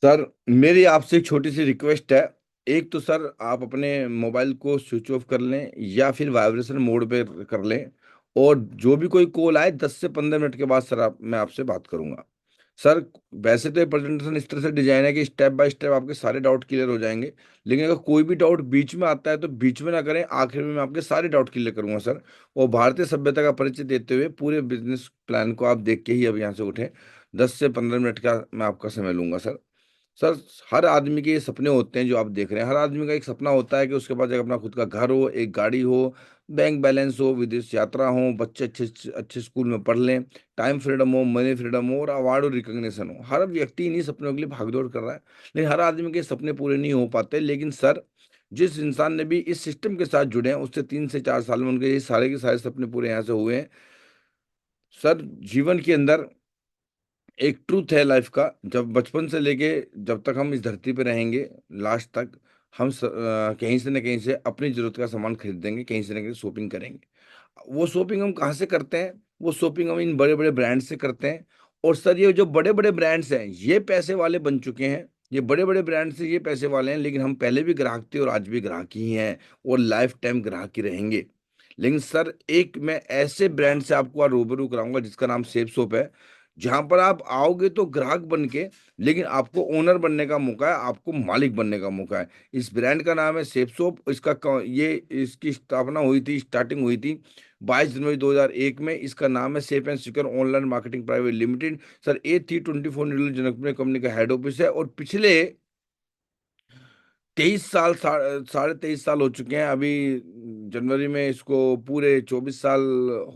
Sir, मेरी आपसे एक छोटी सी रिक्वेस्ट है। एक तो सर आप अपने मोबाइल को स्विच ऑफ कर लें या फिर वाइब्रेशन मोड पे कर लें। और जो भी कोई कॉल आए 10 से 15 मिनट के बाद सर आप मैं आपसे बात करूंगा। सर, वैसे तो ये प्रेजेंटेशन इस तरह से डिजाइन है कि स्टेप बाय स्टेप आपके सारे डाउट क्लियर हो जाएंगे। लेकिन अगर कोई भी डाउट बीच में आता है तो बीच में ना करें, आखिर में मैं आपके सारे डाउट क्लियर करूंगा सर। और भारतीय सभ्यता का परिचय देते हुए पूरे बिजनेस प्लान को आप देख के ही अब यहाँ से उठें। 10 से 15 मिनट का मैं आपका समय लूंगा सर। सर, हर आदमी के ये सपने होते हैं जो आप देख रहे हैं। हर आदमी का एक सपना होता है कि उसके पास एक अपना खुद का घर हो, एक गाड़ी हो, बैंक बैलेंस हो, विदेश यात्रा हो, बच्चे अच्छे अच्छे स्कूल में पढ़ लें, टाइम फ्रीडम हो, मनी फ्रीडम हो और अवार्ड और रिकॉग्निशन हो। हर व्यक्ति इन्हीं सपनों के लिए भागदौड़ कर रहा है। लेकिन हर आदमी के सपने पूरे नहीं हो पाते। लेकिन सर, जिस इंसान ने भी इस सिस्टम के साथ जुड़े हैं उससे 3 से 4 साल में उनके ये सारे के सारे सपने पूरे यहाँ से हुए हैं। सर, जीवन के अंदर एक ट्रूथ है लाइफ का। जब बचपन से लेके जब तक हम इस धरती पे रहेंगे, लास्ट तक हम कहीं से न कहीं से अपनी जरूरत का सामान खरीदेंगे, कहीं से न कहीं शॉपिंग करेंगे। वो शॉपिंग हम कहाँ से करते हैं? वो शॉपिंग हम इन बड़े बड़े ब्रांड से करते हैं। और सर, ये जो बड़े बड़े ब्रांड्स हैं ये पैसे वाले बन चुके हैं। ये बड़े बड़े ब्रांड से ये पैसे वाले हैं, लेकिन हम पहले भी ग्राहक थे और आज भी ग्राहक ही हैं और लाइफ टाइम ग्राहक ही रहेंगे। लेकिन सर, एक मैं ऐसे ब्रांड से आपको आज रूबरू कराऊंगा जिसका नाम सेफ सोप है। जहां पर आप आओगे तो ग्राहक बन के, लेकिन आपको ओनर बनने का मौका है, आपको मालिक बनने का मौका है। इस ब्रांड का नाम है सेफ सोप। ये इसकी स्थापना हुई थी, स्टार्टिंग हुई थी 22 जनवरी 2001 में। इसका नाम है safe and secure online marketing private limited. Sir, A324 noodle Janakpur company का हेड ऑफिस है। और पिछले 23 साल, 23.5 साल हो चुके हैं अभी। जनवरी में इसको पूरे 24 साल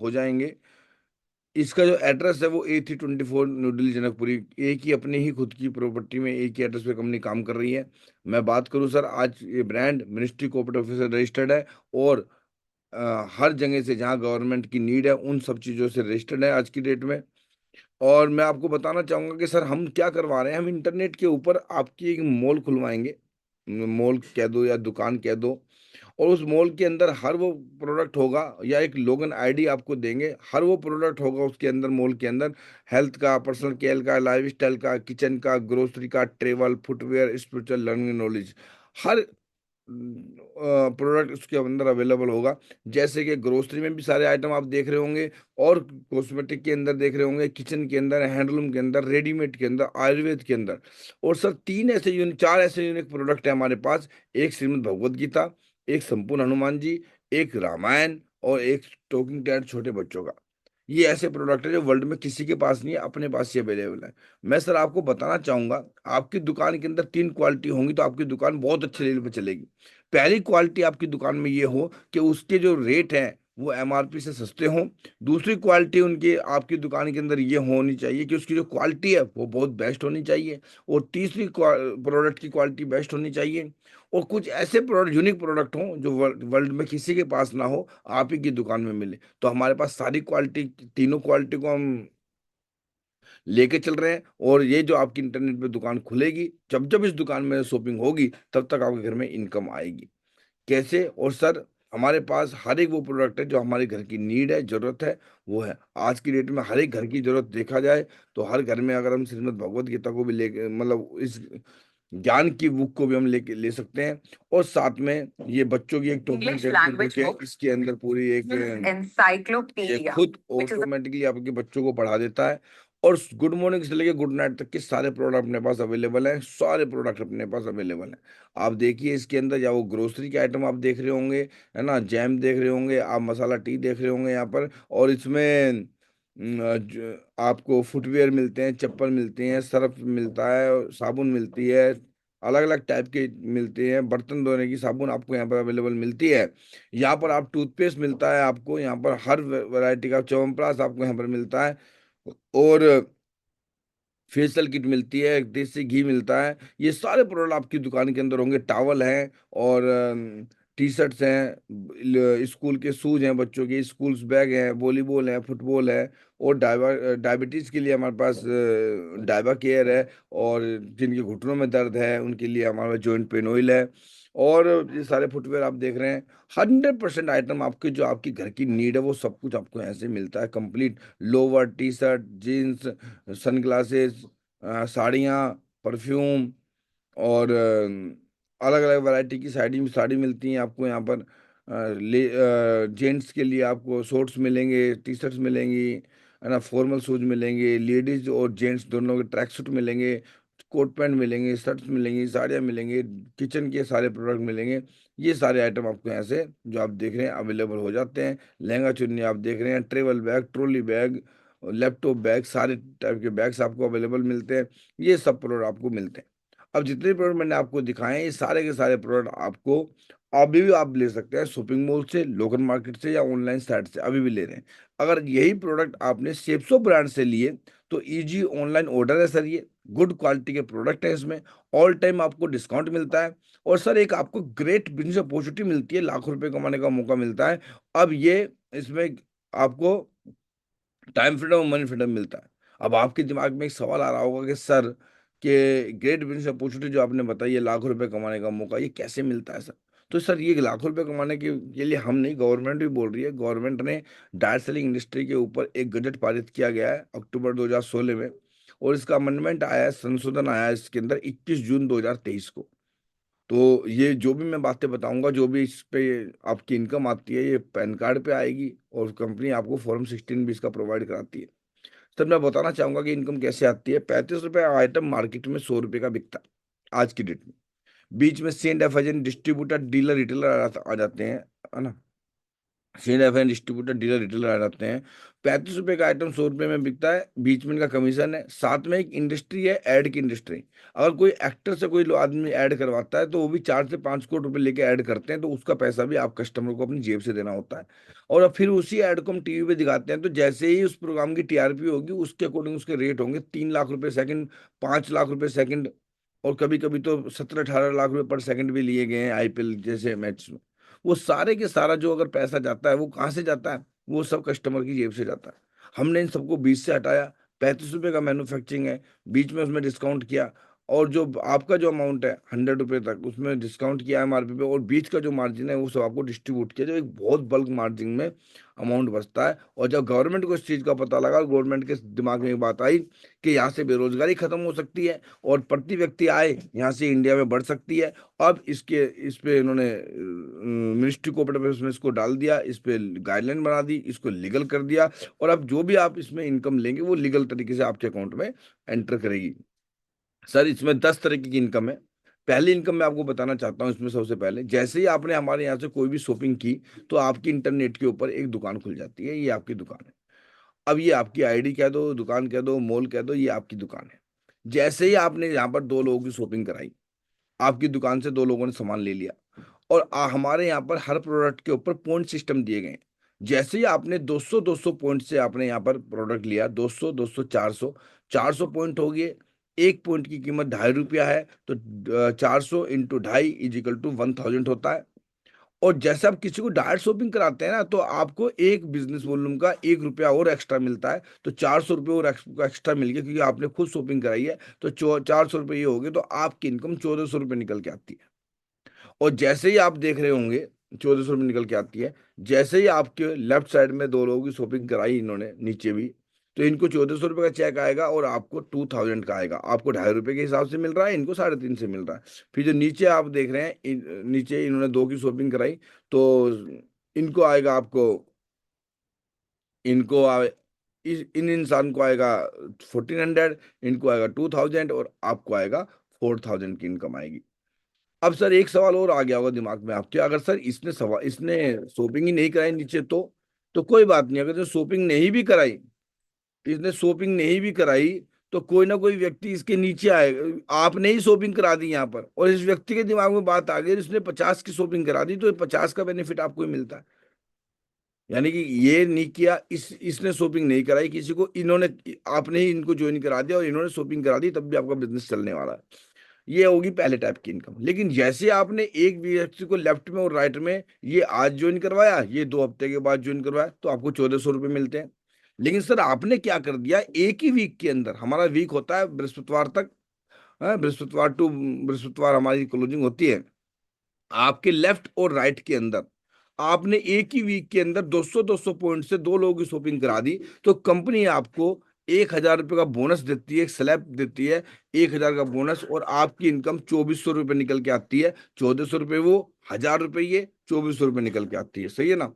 हो जाएंगे। इसका जो एड्रेस है वो A324 न्यू दिल्ली जनकपुरी। एक ही अपने ही खुद की प्रॉपर्टी में एक ही एड्रेस पे कंपनी काम कर रही है। मैं बात करूं सर, आज ये brand ministry cooperative officer registered है। और हर जगह से जहां गवर्नमेंट की नीड है उन सब चीज़ों से रजिस्टर्ड है आज की डेट में। और मैं आपको बताना चाहूंगा कि सर हम क्या करवा रहे हैं। हम इंटरनेट के ऊपर आपकी एक मॉल खुलवाएंगे। मॉल कह दो या दुकान कह दो। और उस मॉल के अंदर हर वो प्रोडक्ट होगा, या एक लोगन आईडी आपको देंगे, हर वो प्रोडक्ट होगा उसके अंदर, मॉल के अंदर। हेल्थ का, पर्सनल केयर का, लाइफस्टाइल का, किचन का, ग्रोसरी का, travel, footwear, spiritual, learning, knowledge, हर प्रोडक्ट उसके अंदर अवेलेबल होगा। जैसे कि ग्रोसरी में भी सारे आइटम आप देख रहे होंगे, और कॉस्मेटिक के अंदर देख रहे होंगे, किचन के अंदर, हैंडलूम के अंदर, रेडीमेड के अंदर, आयुर्वेद के अंदर। और सर, चार ऐसे यूनिक प्रोडक्ट है हमारे पास। एक श्रीमद् भगवत गीता, एक संपूर्ण हनुमान जी, एक रामायण, और एक टॉकिंग टैड छोटे बच्चों का। ये ऐसे प्रोडक्ट है जो वर्ल्ड में किसी के पास नहीं है, अपने पास ही अवेलेबल है। मैं सर आपको बताना चाहूंगा, आपकी दुकान के अंदर 3 क्वालिटी होंगी तो आपकी दुकान बहुत अच्छे लेवल पे चलेगी। पहली क्वालिटी आपकी दुकान में ये हो कि उसके जो रेट हैं वो MRP से सस्ते हों। दूसरी क्वालिटी उनकी आपकी दुकान के अंदर ये होनी चाहिए कि उसकी जो क्वालिटी है वो बहुत बेस्ट होनी चाहिए। और तीसरी प्रोडक्ट की क्वालिटी बेस्ट होनी चाहिए। और कुछ ऐसे प्रोडक्ट, यूनिक प्रोडक्ट हों जो वर्ल्ड में किसी के पास ना हो, आप ही की दुकान में मिले। तो हमारे पास सारी क्वालिटी, तीनों क्वालिटी को हम लेके चल रहे हैं। और ये जो आपकी इंटरनेट पे दुकान खुलेगी, जब जब इस दुकान में शॉपिंग होगी तब तक आपके घर में इनकम आएगी। कैसे? और सर, हमारे पास हर एक वो प्रोडक्ट है जो हमारे घर की नीड है, जरूरत है, वो है। आज की डेट में हर एक घर की जरूरत देखा जाए तो हर घर में, अगर हम श्रीमद् भगवत गीता को भी लेके, मतलब इस ज्ञान की बुक को भी हम लेके ले सकते हैं। और साथ में ये बच्चों की एक talking English text book language है, बुक, इसके अंदर पूरी एक ये encyclopedia, खुद which is a ऑटोमेटिकली आपके बच्चों को पढ़ा देता है। और गुड मॉर्निंग से लेके गुड नाइट तक के सारे प्रोडक्ट अपने पास अवेलेबल हैं, सारे प्रोडक्ट अपने पास अवेलेबल हैं। आप देखिए इसके अंदर, या वो ग्रोसरी के आइटम आप देख रहे होंगे, है ना, जैम देख रहे होंगे, आप मसाला टी देख रहे होंगे यहाँ पर। और इसमें आपको फुटवेयर मिलते हैं, चप्पल मिलती हैं, सर्फ मिलता है, साबुन मिलती है, अलग अलग टाइप के मिलते हैं, बर्तन धोने की साबुन आपको यहाँ पर अवेलेबल मिलती है। यहाँ पर आप टूथपेस्ट मिलता है आपको, यहाँ पर हर वैरायटी का च्यवनप्राश आपको यहाँ पर मिलता है। और फेशियल किट मिलती है, देसी घी मिलता है। ये सारे प्रोडक्ट आपकी दुकान के अंदर होंगे। टावल हैं, और टी शर्ट्स हैं, स्कूल के शूज हैं, बच्चों के स्कूल्स बैग हैं, वॉलीबॉल है, फुटबॉल है। और डायबिटीज के लिए हमारे पास डायबा केयर है। और जिनके घुटनों में दर्द है उनके लिए हमारे पास जॉइंट पेन ऑयल है। और ये सारे फुटवेयर आप देख रहे हैं। 100% आइटम आपके, जो आपकी घर की नीड है वो सब कुछ आपको ऐसे मिलता है complete. Lower, T shirt, jeans, sunglasses, साड़ियाँ, परफ्यूम और अलग अलग वैरायटी की साड़ी साड़ी मिलती हैं आपको यहाँ पर। जेंट्स के लिए आपको शॉर्ट्स मिलेंगे, टी शर्ट्स मिलेंगी, है ना, फॉर्मल शूज मिलेंगे, लेडीज और जेंट्स दोनों के ट्रैक सूट मिलेंगे, कोट पैंट मिलेंगे, शर्ट्स मिलेंगी, साड़ियाँ मिलेंगी, किचन के सारे प्रोडक्ट मिलेंगे। ये सारे आइटम आपको यहाँ से जो आप देख रहे हैं अवेलेबल हो जाते हैं। लहंगा चुन्नी आप देख रहे हैं, travel bag, trolley bag, laptop bag, सारे टाइप के बैग्स आपको अवेलेबल मिलते हैं। ये सब प्रोडक्ट आपको मिलते हैं। अब जितने प्रोडक्ट मैंने आपको दिखाए हैं, ये सारे के सारे प्रोडक्ट आपको अभी भी आप ले सकते हैं शॉपिंग मॉल से, लोकल मार्केट से या ऑनलाइन साइट से, अभी भी ले रहे हैं। अगर यही प्रोडक्ट आपने सेप्सो ब्रांड से लिए तो इजी ऑनलाइन ऑर्डर है सर, ये गुड क्वालिटी के प्रोडक्ट है, इसमें ऑल टाइम आपको डिस्काउंट मिलता है। और सर एक आपको ग्रेट बिजनेस अपॉर्चुनिटी मिलती है, लाखों रुपए कमाने का मौका मिलता है। अब ये इसमें आपको टाइम फ्रीडम और मनी फ्रीडम मिलता है। अब आपके दिमाग में एक सवाल आ रहा होगा कि सर के ग्रेट बिजनेस अपॉर्चुनिटी जो आपने बताई है, लाखों रुपए कमाने का मौका, ये कैसे मिलता है सर? तो सर ये लाखों रुपए कमाने के लिए हम नहीं, गवर्नमेंट भी बोल रही है। गवर्नमेंट ने डायरेक्ट सेलिंग इंडस्ट्री के ऊपर एक गजट पारित किया गया है अक्टूबर 2016 में, और इसका अमेंडमेंट आया है, संशोधन आया है इसके अंदर 21 जून 2023 को। तो ये जो भी मैं बातें बताऊंगा, जो भी इस पे आपकी इनकम आती है, ये पैन कार्ड पे आएगी, और कंपनी आपको फॉर्म 16 भी इसका प्रोवाइड कराती है। सर मैं बताना चाहूंगा कि इनकम कैसे आती है। 35 रुपये आइटम मार्केट में 100 रुपये का बिकता है आज की डेट में। बीच में C and F distributor, dealer, retailer आ जाते हैं, है ना। C and F distributor, dealer, retailer आ जाते हैं। 35 रुपये का आइटम 100 रुपये में बिकता है, बीच में इनका कमीशन है। साथ में एक इंडस्ट्री है, ऐड की इंडस्ट्री। अगर कोई एक्टर से कोई आदमी ऐड करवाता है तो वो भी 4 से 5 करोड़ रुपए लेके ऐड करते हैं, तो उसका पैसा भी आप कस्टमर को अपनी जेब से देना होता है। और अब फिर उसी ऐड को हम टीवी पे दिखाते हैं, तो जैसे ही उस प्रोग्राम की टीआरपी होगी उसके अकॉर्डिंग उसके रेट होंगे। 3 लाख रुपए सेकंड, 5 लाख रुपए सेकंड, और कभी कभी तो 17-18 लाख रुपए पर सेकंड भी लिए गए हैं आईपीएल जैसे मैच में। वो सारे के सारा जो अगर पैसा जाता है वो कहाँ से जाता है? वो सब कस्टमर की जेब से जाता है। हमने इन सबको 20 से हटाया। 35 रुपये का मैन्युफैक्चरिंग है, बीच में उसमें डिस्काउंट किया, और जो आपका जो अमाउंट है 100 रुपये तक, उसमें डिस्काउंट किया एमआरपी पे, और बीच का जो मार्जिन है वो सब आपको डिस्ट्रीब्यूट किया, जो एक बहुत बल्क मार्जिन में अमाउंट बचता है। और जब गवर्नमेंट को इस चीज़ का पता लगा, गवर्नमेंट के दिमाग में ये बात आई कि यहाँ से बेरोजगारी खत्म हो सकती है और प्रति व्यक्ति आय यहाँ से इंडिया में बढ़ सकती है। अब इस पे इन्होंने मिनिस्ट्री कोऑपरेटिव अफेयर्स में इसको डाल दिया, इस पे गाइडलाइन बना दी, इसको लीगल कर दिया। और अब जो भी आप इसमें इनकम लेंगे वो लीगल तरीके से आपके अकाउंट में एंटर करेगी। सर इसमें 10 तरीके की इनकम है। पहली इनकम मैं आपको बताना चाहता हूँ, इसमें सबसे पहले जैसे ही आपने हमारे यहाँ से कोई भी शॉपिंग की, तो आपकी इंटरनेट के ऊपर एक दुकान खुल जाती है, ये आपकी दुकान है। अब ये आपकी आईडी कह दो, दुकान कह दो, मॉल कह दो, ये आपकी दुकान है। जैसे ही आपने यहाँ पर 2 लोगों की शॉपिंग कराई, आपकी दुकान से 2 लोगों ने सामान ले लिया, और हमारे यहाँ पर हर प्रोडक्ट के ऊपर पॉइंट सिस्टम दिए गए हैं। जैसे ही आपने 200 200 पॉइंट से आपने यहाँ पर प्रोडक्ट लिया, 200 200 400, 400 पॉइंट हो गए। एक पॉइंट की कीमत ₹2.5 है, तो 400 इंटू 2.5 = 1000 होता है। और जैसे आप किसी को डायरेक्ट शॉपिंग कराते हैं ना, तो आपको एक बिजनेस वॉल्यूम का ₹1 और एक्स्ट्रा मिलता है, तो ₹400 और एक्स्ट्रा मिल गया, क्योंकि आपने खुद शॉपिंग कराई है। तो ₹400 ये हो गए, तो आपकी इनकम ₹1400 निकल के आती है। और जैसे ही आप देख रहे होंगे 1400 रुपये निकल के आती है, जैसे ही आपके लेफ्ट साइड में 2 लोगों की शॉपिंग कराई इन्होंने, नीचे भी, तो इनको 1400 रुपये का चेक आएगा और आपको 2000 का आएगा। आपको ₹2.5 के हिसाब से मिल रहा है, इनको 3.5 से मिल रहा है। फिर जो नीचे आप देख रहे हैं, नीचे इन्होंने 2 की शॉपिंग कराई, तो इनको आएगा आपको, इनको आ, इन इंसान को आएगा 1400, इनको आएगा 2000, और आपको आएगा 4000 की इनकम आएगी। अब सर एक सवाल और आ गया होगा दिमाग में आपके, अगर सर इसने शॉपिंग ही नहीं कराई नीचे, तो कोई बात नहीं। अगर शॉपिंग नहीं भी कराई, इसने शॉपिंग नहीं भी कराई, तो कोई ना कोई व्यक्ति इसके नीचे आएगा। आपने ही शॉपिंग करा दी यहाँ पर, और इस व्यक्ति के दिमाग में बात आ गई, इसने 50 की शॉपिंग करा दी, तो 50 का बेनिफिट आपको ही मिलता है। यानी कि ये नहीं किया, इसने शॉपिंग नहीं कराई किसी को, इन्होंने, आपने ही इनको ज्वाइन करा दिया और इन्होंने शॉपिंग करा दी, तब भी आपका बिजनेस चलने वाला है। ये होगी पहले टाइप की इनकम। लेकिन जैसे आपने एक व्यक्ति को लेफ्ट में और राइट में, ये आज ज्वाइन करवाया, ये 2 हफ्ते के बाद ज्वाइन करवाया, तो आपको 1400 रुपये मिलते हैं। लेकिन सर आपने क्या कर दिया, एक ही वीक के अंदर, हमारा वीक होता है बृहस्पतिवार तक, बृहस्पतिवार टू बृहस्पतिवार हमारी क्लोजिंग होती है। आपके लेफ्ट और राइट के अंदर आपने एक ही वीक के अंदर 200 200 पॉइंट से 2 लोगों की शॉपिंग करा दी, तो कंपनी आपको 1,000 रुपये का बोनस देती है, एक स्लैब देती है, 1,000 का बोनस, और आपकी इनकम 2,400 रुपये निकल के आती है। 1,400 रुपये वो, 1,000 रुपये ये, 2,400 रुपये निकल के आती है, सही है ना।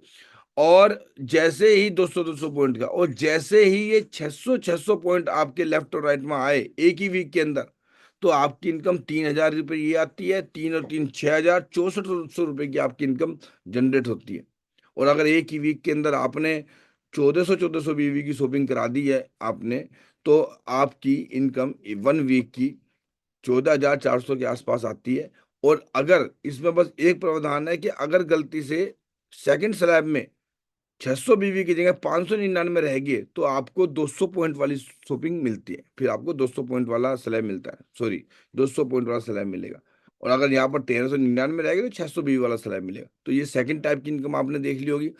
और जैसे ही 200-200 पॉइंट का, और जैसे ही ये 600-600 पॉइंट आपके लेफ्ट और राइट में आए एक ही वीक के अंदर, तो आपकी इनकम 3,000 रुपये ये आती है। 3 और 3 6,000, 6400 रुपये की आपकी इनकम जनरेट होती है। और अगर एक ही वीक के अंदर आपने 1,400 बीवी की शॉपिंग करा दी है आपने, तो आपकी इनकम 1 वीक की 14,400 के आसपास आती है। और अगर इसमें बस एक प्रावधान है कि अगर गलती से सेकंड स्लैब में 600 बीवी की जगह 599 रहेगी, तो आपको 200 पॉइंट वाली शॉपिंग मिलती है, फिर आपको 200 पॉइंट वाला स्लैब मिलता है, सॉरी, 200 पॉइंट वाला स्लैब मिलेगा। और अगर यहाँ पर 1,399 रहेगी तो 600 बीवी वाला स्लैब मिलेगा। तो ये सेकंड टाइप की इनकम आपने देख ली होगी।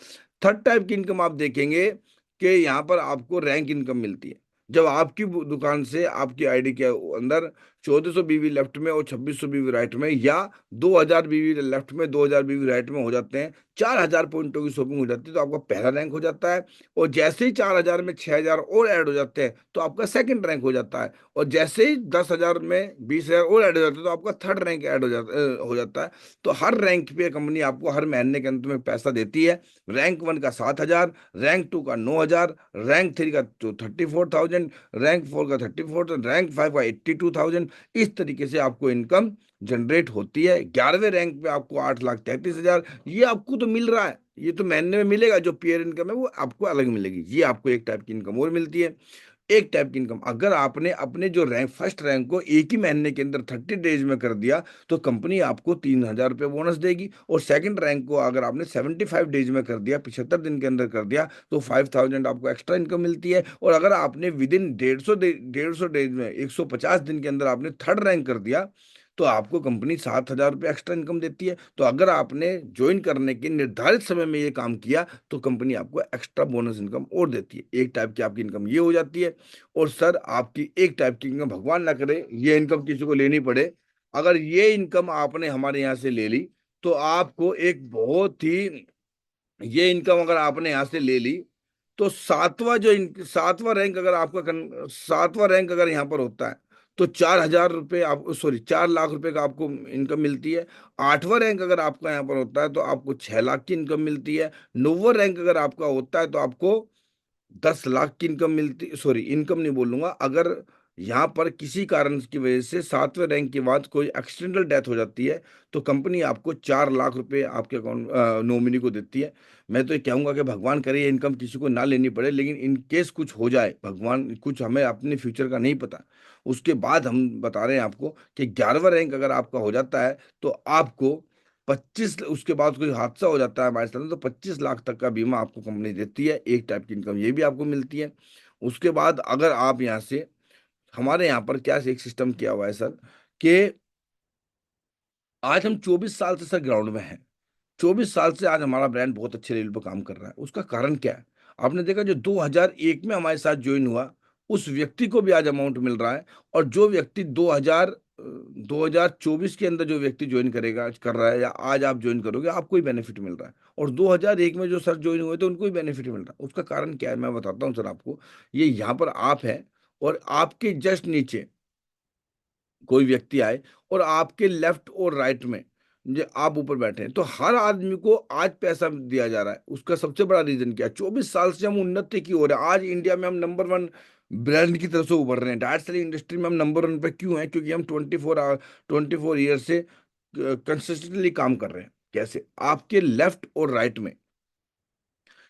थर्ड टाइप की इनकम आप देखेंगे कि यहाँ पर आपको रैंक इनकम मिलती है। जब आपकी दुकान से आपकी आईडी के अंदर 1,400 बीवी लेफ्ट में और 2,600 बीवी राइट में, या 2,000 बीवी लेफ्ट में 2,000 बीवी राइट में हो जाते हैं, 4,000 पॉइंटों की शॉपिंग हो जाती है, तो आपका पहला रैंक हो जाता है। और जैसे ही 4,000 में 6,000 और ऐड हो जाते हैं, तो आपका सेकंड रैंक हो जाता है। और जैसे ही 10,000 में 20,000 और ऐड हो जाते हैं, तो आपका थर्ड रैंक ऐड हो जाता है। तो हर रैंक पे कंपनी आपको हर महीने के अंत में पैसा देती है। रैंक 1 का 7,000, रैंक 2 का 9,000, रैंक 3 का तो 34,000, रैंक 4 का 34,000, रैंक 5 का 82,000। इस तरीके से आपको इनकम जनरेट होती है। 11वें रैंक पे आपको 8,33,000, ये आपको तो मिल रहा है, ये तो महीने में मिलेगा। जो पेयर इनकम है वो आपको अलग मिलेगी, ये आपको एक टाइप की इनकम और मिलती है। एक टाइप की इनकम, अगर आपने अपने जो रैंक फर्स्ट रैंक को एक ही महीने के अंदर 30 डेज में कर दिया, तो कंपनी आपको 3,000 रुपये बोनस देगी। और सेकंड रैंक को अगर आपने 75 डेज में कर दिया, 75 दिन के अंदर कर दिया, तो 5,000 आपको एक्स्ट्रा इनकम मिलती है। और अगर आपने विद इन 150 डेज में 150 दिन के अंदर आपने थर्ड रैंक कर दिया, तो आपको कंपनी 7,000 रुपये एक्स्ट्रा इनकम देती है। तो अगर आपने ज्वाइन करने के निर्धारित समय में ये काम किया, तो कंपनी आपको एक्स्ट्रा बोनस इनकम और देती है। एक टाइप की आपकी इनकम ये हो जाती है। और सर, आपकी एक टाइप की इनकम, भगवान ना करे ये इनकम किसी को लेनी पड़े, अगर ये इनकम आपने हमारे यहाँ से ले ली, तो आपको एक बहुत ही, ये इनकम अगर आपने यहाँ से ले ली, तो सातवां रैंक अगर आपका सातवां रैंक अगर यहाँ पर होता है, तो 4,000 रुपये आप, सॉरी, 4 लाख रुपए का आपको इनकम मिलती है। आठवां रैंक अगर आपका यहाँ पर होता है, तो आपको 6 लाख की इनकम मिलती है। नौवां रैंक अगर आपका होता है, तो आपको 10 लाख की इनकम मिलती, सॉरी, इनकम नहीं बोलूंगा, अगर यहाँ पर किसी कारण की वजह से 7वें रैंक के बाद कोई एक्सीडेंटल डेथ हो जाती है, तो कंपनी आपको 4 लाख रुपए आपके अकाउंट नॉमिनी को देती है। मैं तो ये कहूंगा कि भगवान करे ये इनकम किसी को ना लेनी पड़े, लेकिन इन केस कुछ हो जाए, भगवान, कुछ हमें अपने फ्यूचर का नहीं पता, उसके बाद हम बता रहे हैं आपको कि 11वां रैंक अगर आपका हो जाता है, तो आपको 25, उसके बाद कोई हादसा हो जाता है हमारे साथ में, तो 25 लाख तक का बीमा आपको कंपनी देती है। एक टाइप की इनकम ये भी आपको मिलती है। उसके बाद अगर आप यहाँ से, हमारे यहाँ पर क्या एक सिस्टम किया हुआ है सर, कि आज हम 24 साल से सर ग्राउंड में हैं। 24 साल से आज हमारा ब्रांड बहुत अच्छे लेवल पर काम कर रहा है। उसका कारण क्या है? आपने देखा, जो 2001 में हमारे साथ ज्वाइन हुआ, उस व्यक्ति को भी आज अमाउंट मिल रहा है। और जो व्यक्ति 2024 के अंदर जो व्यक्ति ज्वाइन करेगा, कर रहा है, या आज आप ज्वाइन करोगे, आपको ही बेनिफिट मिल रहा है। और 2001 में जो सर ज्वाइन हुए थे, उनको भी बेनिफिट मिल रहा है। उसका कारण क्या है, मैं बताता हूँ सर आपको। ये यहाँ पर आप है, और आपके जस्ट नीचे कोई व्यक्ति आए, और आपके लेफ्ट और राइट में जो आप ऊपर बैठे हैं, तो हर आदमी को आज पैसा दिया जा रहा है। उसका सबसे बड़ा रीजन क्या है? 24 साल से हम उन्नति की ओर है। आज इंडिया में हम नंबर 1 ब्रांड की तरफ से उभर रहे हैं। डायरेक्ट सेलिंग इंडस्ट्री में हम नंबर 1 पे क्यों हैं? क्योंकि हम 24 ईयर से कंसिस्टेंटली काम कर रहे हैं। कैसे? आपके लेफ्ट और राइट में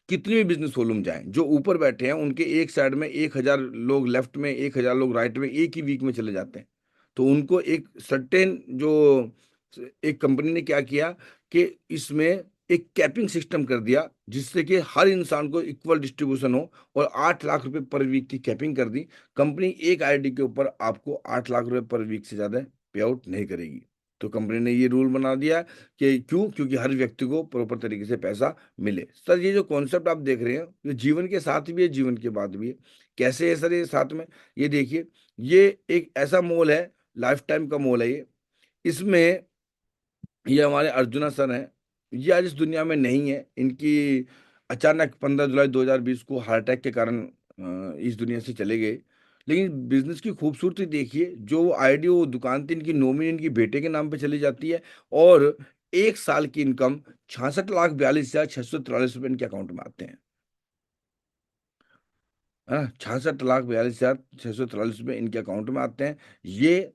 कितनी भी बिजनेस वॉल्यूम जाए, जो ऊपर बैठे हैं उनके एक साइड में 1,000 लोग लेफ्ट में, 1,000 लोग राइट में एक ही वीक में चले जाते हैं। तो उनको एक सर्टेन जो, एक कंपनी ने क्या किया कि इसमें एक कैपिंग सिस्टम कर दिया, जिससे कि हर इंसान को इक्वल डिस्ट्रीब्यूशन हो। और 8 लाख रुपए पर वीक की कैपिंग कर दी। कंपनी एक आईडी के ऊपर आपको 8 लाख रुपए पर वीक से ज्यादा पे आउट नहीं करेगी। तो कंपनी ने ये रूल बना दिया कि क्यों? क्योंकि हर व्यक्ति को प्रॉपर तरीके से पैसा मिले। सर, ये जो कॉन्सेप्ट आप देख रहे हैं, ये जीवन के साथ भी है, जीवन के बाद भी है। कैसे है सर ये साथ में? ये देखिए, ये एक ऐसा मॉल है, लाइफ टाइम का मॉल है ये। इसमें ये हमारे अर्जुना सर हैं। ये आज इस दुनिया में नहीं है। इनकी अचानक 15 जुलाई 2020 को हार्ट अटैक के कारण इस दुनिया से चले गए। लेकिन बिजनेस की खूबसूरती देखिए, जो आईडी वो दुकान थी इनकी नॉमिनी इनकी बेटे के नाम पे चली जाती है, और 1 साल की इनकम 66,42,643 रुपये इनके अकाउंट में आते हैं। है ना, 66,42,643 रुपये इनके अकाउंट में आते हैं। ये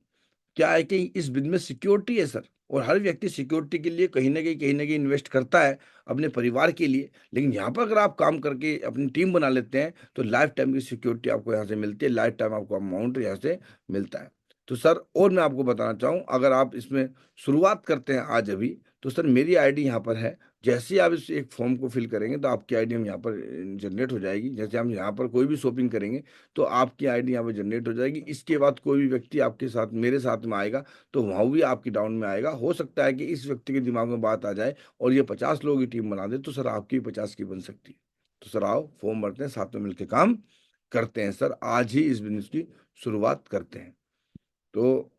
क्या है कि इस बिजनेस में सिक्योरिटी है सर, और हर व्यक्ति सिक्योरिटी के लिए कहीं ना कहीं इन्वेस्ट करता है अपने परिवार के लिए। लेकिन यहाँ पर अगर आप काम करके अपनी टीम बना लेते हैं तो लाइफ टाइम की सिक्योरिटी आपको यहाँ से मिलती है, लाइफ टाइम आपको अमाउंट यहाँ से मिलता है। तो सर, और मैं आपको बताना चाहूँ, अगर आप इसमें शुरुआत करते हैं आज अभी, तो सर मेरी आईडी यहाँ पर है। जैसे ही आप इस एक फॉर्म को फिल करेंगे तो आपकी आईडी हम यहाँ पर जनरेट हो जाएगी। जैसे हम यहाँ पर कोई भी शॉपिंग करेंगे तो आपकी आईडी यहाँ पर जनरेट हो जाएगी। इसके बाद कोई भी व्यक्ति आपके साथ मेरे साथ में आएगा तो वहाँ भी आपकी डाउन में आएगा। हो सकता है कि इस व्यक्ति के दिमाग में बात आ जाए और ये 50 लोगों की टीम बना दे, तो सर आपकी भी 50 की बन सकती है। तो सर आओ, फॉर्म भरते हैं, साथ में मिलकर काम करते हैं सर, आज ही इस बिजनेस की शुरुआत करते हैं। तो